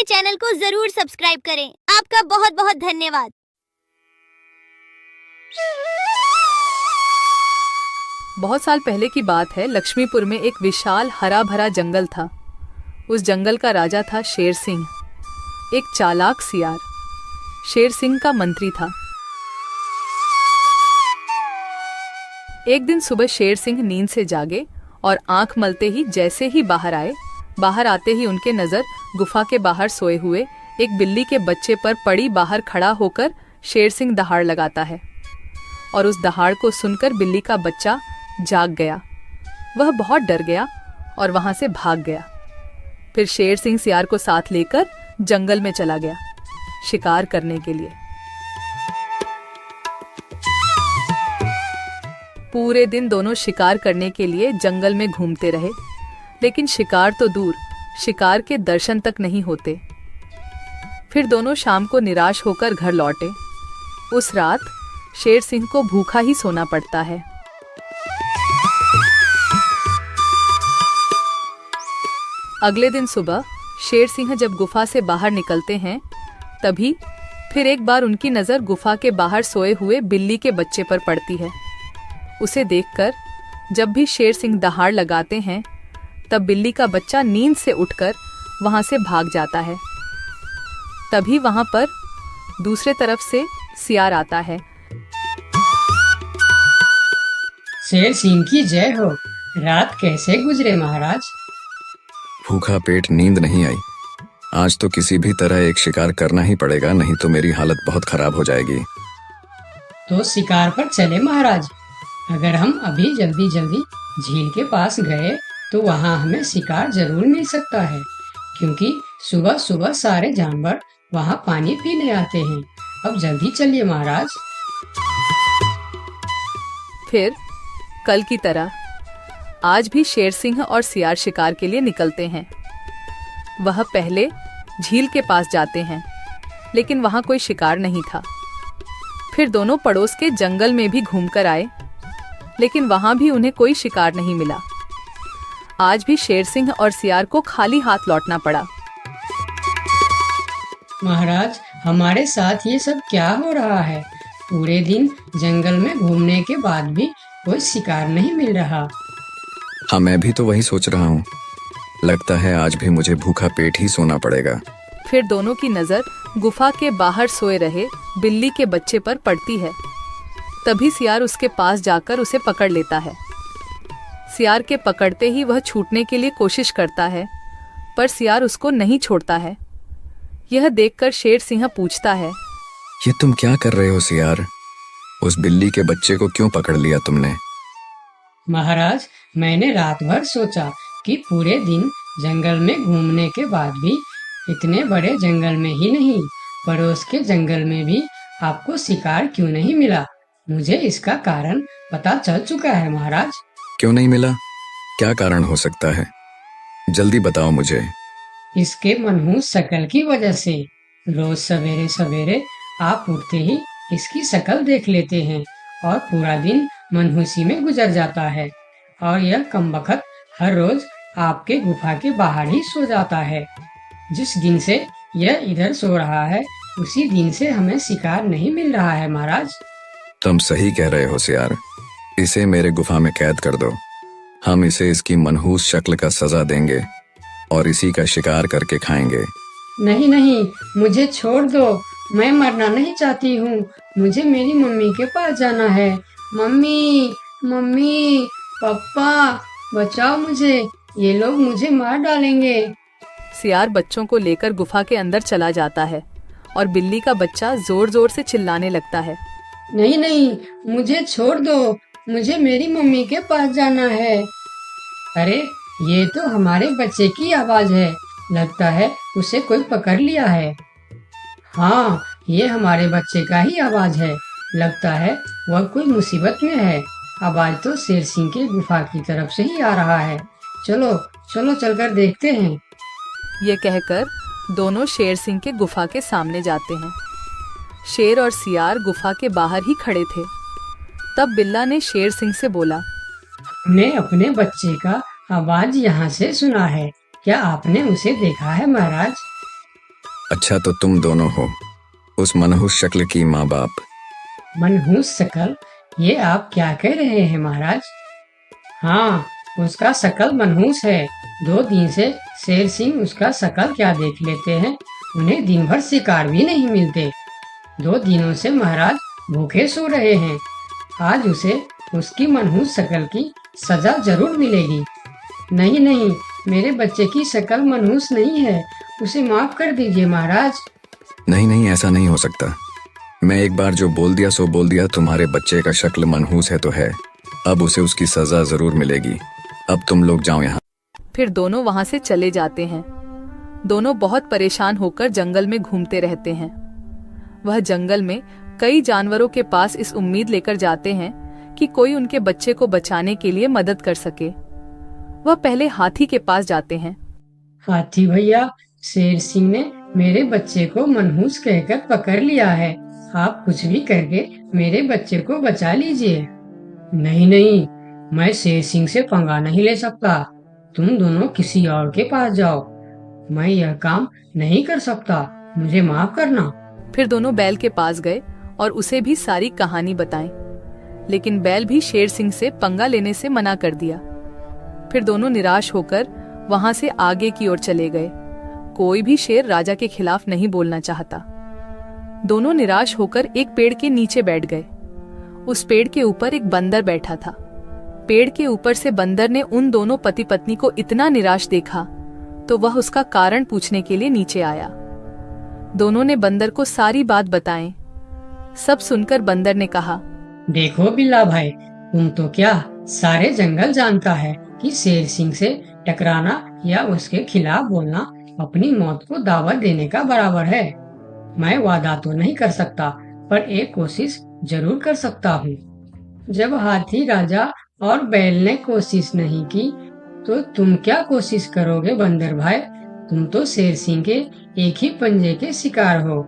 Channel को जरूर subscribe करें। आपका बहुत बहुत धन्यवाद। बहुत साल पहले की बात है। लक्ष्मीपुर में एक विशाल हरा भरा जंगल था। उस जंगल का राजा था शेर सिंह, एक चालाक सियार। शेर सिंह का मंत्री था। एक दिन सुबह शेर सिंह नींद से जागे और आंख मलते ही जैसे ही बाहर आते ही उनके नजर गुफा के बाहर सोए हुए एक बिल्ली के बच्चे पर पड़ी। बाहर खड़ा होकर शेर सिंह दहाड़ लगाता है और उस दहाड़ को सुनकर बिल्ली का बच्चा जाग गया। वह बहुत डर गया और वहां से भाग गया। फिर शेर सिंह सियार को साथ लेकर जंगल में चला गया शिकार करने के लिए। पूरे दिन दोनों शिकार करने के लिए जंगल में घूमते रहे, लेकिन शिकार तो दूर, शिकार के दर्शन तक नहीं होते। फिर दोनों शाम को निराश होकर घर लौटे। उस रात शेर सिंह को भूखा ही सोना पड़ता है। अगले दिन सुबह शेर सिंह जब गुफा से बाहर निकलते हैं, तभी फिर एक बार उनकी नजर गुफा के बाहर सोए हुए बिल्ली के बच्चे पर पड़ती है। उसे देखकर जब भी शेर सिंह दहाड़ लगाते हैं, तब बिल्ली का बच्चा नींद से उठकर वहां से भाग जाता है। तभी वहां पर दूसरे तरफ से सियार आता है। शेर सिंह की जय हो। रात कैसे गुजरे महाराज? भूखा पेट, नींद नहीं आई। आज तो किसी भी तरह एक शिकार करना ही पड़ेगा, नहीं तो मेरी हालत बहुत खराब हो जाएगी। तो शिकार पर चले महाराज। अगर हम अभी जल्दी झील के पास गए तो वहाँ हमें शिकार जरूर मिल सकता है, क्योंकि सुबह सुबह सारे जानवर वहाँ पानी पीने आते हैं। अब जल्दी चलिए महाराज। फिर कल की तरह आज भी शेर सिंह और सियार शिकार के लिए निकलते हैं। वह पहले झील के पास जाते हैं, लेकिन वहां कोई शिकार नहीं था। फिर दोनों पड़ोस के जंगल में भी घूमकर आए, लेकिन वहां भी उन्हें कोई शिकार नहीं मिला। आज भी शेर सिंह और सियार को खाली हाथ लौटना पड़ा। महाराज, हमारे साथ ये सब क्या हो रहा है? पूरे दिन जंगल में घूमने के बाद भी कोई शिकार नहीं मिल रहा। हाँ, मैं भी तो वही सोच रहा हूँ। लगता है आज भी मुझे भूखा पेट ही सोना पड़ेगा। फिर दोनों की नजर गुफा के बाहर सोए रहे बिल्ली के बच्चे पर पड़ती है। तभी सियार उसके पास जाकर उसे पकड़ लेता है। सियार के पकड़ते ही वह छूटने के लिए कोशिश करता है, पर सियार उसको नहीं छोड़ता है। यह देखकर शेर सिंह पूछता है, ये तुम क्या कर रहे हो सियार? उस बिल्ली के बच्चे को क्यों पकड़ लिया तुमने? महाराज, मैंने रात भर सोचा कि पूरे दिन जंगल में घूमने के बाद भी इतने बड़े जंगल में ही नहीं, पड़ोस के जंगल में भी आपको शिकार क्यों नहीं मिला। मुझे इसका कारण पता चल चुका है महाराज। क्यों नहीं मिला? क्या कारण हो सकता है? जल्दी बताओ मुझे। इसके मनहूस शक्ल की वजह से। रोज सवेरे सवेरे आप उठते ही इसकी शक्ल देख लेते हैं और पूरा दिन मनहूसी में गुजर जाता है, और यह कमबख्त हर रोज आपके गुफा के बाहर ही सो जाता है। जिस दिन से यह इधर सो रहा है, उसी दिन से हमें शिकार नहीं मिल रहा है महाराज। तुम सही कह रहे हो सियार। इसे मेरे गुफा में कैद कर दो। हम इसे इसकी मनहूस शक्ल का सजा देंगे और इसी का शिकार करके खाएंगे। नहीं नहीं, मुझे छोड़ दो। मैं मरना नहीं चाहती हूँ। मुझे मेरी मम्मी के पास जाना है। मम्मी, मम्मी, पापा, बचाओ मुझे। ये लोग मुझे मार डालेंगे। सियार बच्चों को लेकर गुफा के अंदर चला जाता है और बिल्ली का बच्चा जोर जोर से चिल्लाने लगता है, नहीं नहीं, मुझे छोड़ दो। मुझे मेरी मम्मी के पास जाना है। अरे, ये तो हमारे बच्चे की आवाज है। लगता है उसे कोई पकड़ लिया है। हाँ, ये हमारे बच्चे का ही आवाज है। लगता है वह कोई मुसीबत में है। आवाज तो शेर सिंह के गुफा की तरफ से ही आ रहा है। चलो चलो, चलकर देखते हैं। ये कहकर दोनों शेर सिंह के गुफा के सामने जाते हैं। शेर और सियार गुफा के बाहर ही खड़े थे। तब बिल्ला ने शेर सिंह से बोला, हमने अपने बच्चे का आवाज यहाँ से सुना है। क्या आपने उसे देखा है महाराज? अच्छा तो तुम दोनों हो उस मनहूस शक्ल की माँ बाप। मनहूस शकल, ये आप क्या कह रहे हैं महाराज? हाँ, उसका शकल मनहूस है। 2 दिन से शेर सिंह उसका शकल क्या देख लेते हैं। उन्हें दिन भर शिकार भी नहीं मिलते। 2 दिनों से महाराज भूखे सो रहे हैं। आज उसे उसकी मनहूस शक्ल की सजा जरूर मिलेगी। नहीं नहीं, मेरे बच्चे की शक्ल मनहूस नहीं है, उसे माफ कर दीजिए महाराज। नहीं नहीं, ऐसा नहीं हो सकता। मैं एक बार जो बोल दिया सो बोल दिया। तुम्हारे बच्चे का शक्ल मनहूस है तो है, अब उसे उसकी सजा जरूर मिलेगी। अब तुम लोग जाओ यहाँ। फिर दोनों वहां से चले जाते हैं। दोनों बहुत परेशान होकर जंगल में घूमते रहते हैं। वह जंगल में कई जानवरों के पास इस उम्मीद लेकर जाते हैं कि कोई उनके बच्चे को बचाने के लिए मदद कर सके। वह पहले हाथी के पास जाते हैं। हाथी भैया, शेर सिंह ने मेरे बच्चे को मनहूस कहकर पकड़ लिया है। आप कुछ भी करके मेरे बच्चे को बचा लीजिए। नहीं नहीं, मैं शेर सिंह से पंगा नहीं ले सकता। तुम दोनों किसी और के पास जाओ। मैं यह काम नहीं कर सकता, मुझे माफ करना। फिर दोनों बैल के पास गए और उसे भी सारी कहानी बताई, लेकिन बैल भी शेर सिंह से पंगा लेने से मना कर दिया। फिर दोनों निराश होकर वहां से आगे की ओर चले गए। कोई भी शेर राजा के खिलाफ नहीं बोलना चाहता। दोनों निराश होकर एक पेड़ के नीचे बैठ गए। उस पेड़ के ऊपर एक बंदर बैठा था। पेड़ के ऊपर से बंदर ने उन दोनों पति पत्नी को इतना निराश देखा तो वह उसका कारण पूछने के लिए नीचे आया। दोनों ने बंदर को सारी बात बताई। सब सुनकर बंदर ने कहा, देखो बिल्ला भाई, तुम तो क्या सारे जंगल जानता है कि शेर सिंह से टकराना या उसके खिलाफ बोलना अपनी मौत को दावत देने का बराबर है। मैं वादा तो नहीं कर सकता, पर एक कोशिश जरूर कर सकता हूँ। जब हाथी राजा और बैल ने कोशिश नहीं की, तो तुम क्या कोशिश करोगे बंदर भाई? तुम तो शेर सिंह के एक ही पंजे के शिकार हो।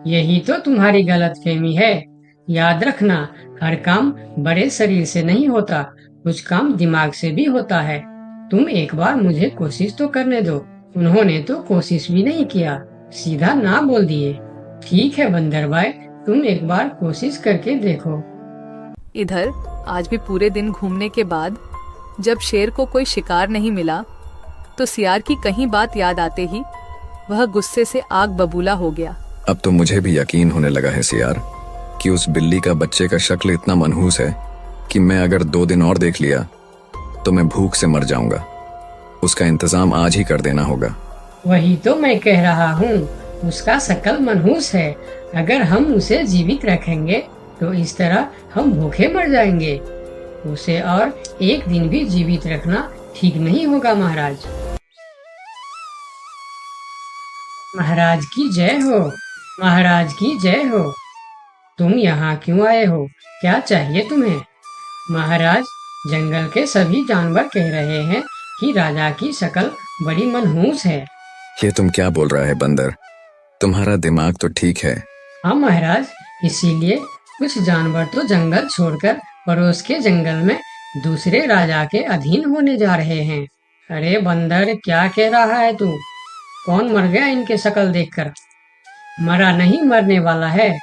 यही तो तुम्हारी गलतफहमी है। याद रखना, हर काम बड़े शरीर से नहीं होता, कुछ काम दिमाग से भी होता है। तुम एक बार मुझे कोशिश तो करने दो। उन्होंने तो कोशिश भी नहीं किया, सीधा ना बोल दिए। ठीक है बंदर भाई, तुम एक बार कोशिश करके देखो। इधर आज भी पूरे दिन घूमने के बाद जब शेर को कोई शिकार नहीं मिला तो सियार की कहीं बात याद आते ही वह गुस्से से आग बबूला हो गया। अब तो मुझे भी यकीन होने लगा है सियार कि उस बिल्ली का बच्चे का शक्ल इतना मनहूस है कि मैं अगर 2 दिन और देख लिया तो मैं भूख से मर जाऊंगा। उसका इंतजाम आज ही कर देना होगा। वही तो मैं कह रहा हूँ, उसका शक्ल मनहूस है। अगर हम उसे जीवित रखेंगे तो इस तरह हम भूखे मर जाएंगे। उसे और एक दिन भी जीवित रखना ठीक नहीं होगा महाराज। महाराज की जय हो, महाराज की जय हो। तुम यहाँ क्यों आए हो? क्या चाहिए तुम्हें? महाराज, जंगल के सभी जानवर कह रहे हैं कि राजा की शक्ल बड़ी मनहूस है। ये तुम क्या बोल रहा है बंदर? तुम्हारा दिमाग तो ठीक है। हाँ महाराज, इसीलिए कुछ जानवर तो जंगल छोड़कर पड़ोस के जंगल में दूसरे राजा के अधीन होने जा रहे हैं। अरे बंदर, क्या कह रहा है तू? कौन मर गया इनके शक्ल देखकर? मरा नहीं, मरने वाला है।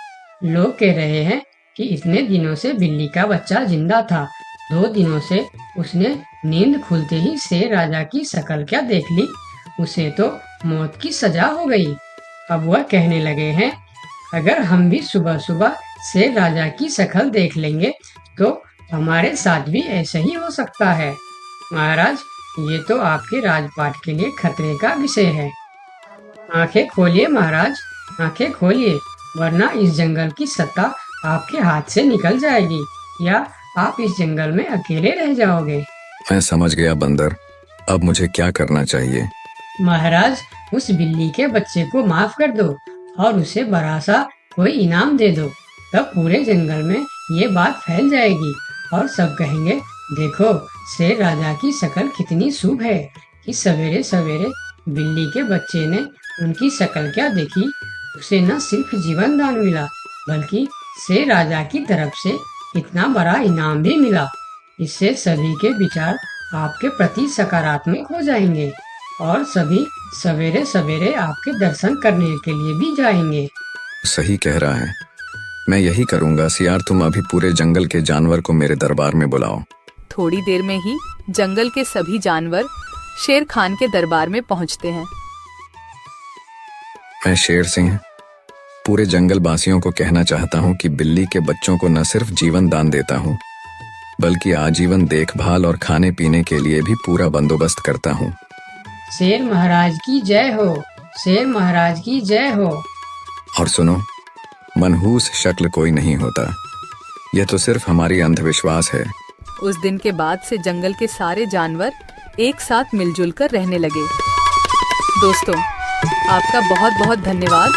लोग कह रहे हैं कि इतने दिनों से बिल्ली का बच्चा जिंदा था। 2 दिनों से उसने नींद खुलते ही शेर राजा की शक्ल क्या देख ली, उसे तो मौत की सजा हो गई। अब वह कहने लगे हैं, अगर हम भी सुबह सुबह शेर राजा की शक्ल देख लेंगे तो हमारे साथ भी ऐसा ही हो सकता है। महाराज, ये तो आपके राजपाट के लिए खतरे का विषय है। आंखें खोलिए महाराज, आंखें खोलिए, वरना इस जंगल की सत्ता आपके हाथ से निकल जाएगी या आप इस जंगल में अकेले रह जाओगे। मैं समझ गया बंदर, अब मुझे क्या करना चाहिए? महाराज, उस बिल्ली के बच्चे को माफ कर दो और उसे बड़ा सा कोई इनाम दे दो। तब पूरे जंगल में ये बात फैल जाएगी और सब कहेंगे, देखो शेर राजा की शक्ल कितनी शुभ है कि सवेरे सवेरे बिल्ली के बच्चे ने उनकी शक्ल क्या देखी, उसे न सिर्फ जीवन दान मिला बल्कि शेर राजा की तरफ से इतना बड़ा इनाम भी मिला। इससे सभी के विचार आपके प्रति सकारात्मक हो जाएंगे। और सभी सवेरे सवेरे आपके दर्शन करने के लिए भी जाएंगे। सही कह रहा है, मैं यही करूंगा। सियार, तुम अभी पूरे जंगल के जानवर को मेरे दरबार में बुलाओ। थोड़ी देर में ही जंगल के सभी जानवर शेर खान के दरबार में पहुंचते हैं। मैं शेर सिंह पूरे जंगल वासियों को कहना चाहता हूँ कि बिल्ली के बच्चों को न सिर्फ जीवन दान देता हूँ, बल्कि आजीवन देखभाल और खाने पीने के लिए भी पूरा बंदोबस्त करता हूँ। शेर महाराज की जय हो, शेर महाराज की जय हो। और सुनो, मनहूस शक्ल कोई नहीं होता, यह तो सिर्फ हमारी अंधविश्वास है। उस दिन के बाद से जंगल के सारे जानवर एक साथ मिलजुल कर रहने लगे। दोस्तों, आपका बहुत बहुत धन्यवाद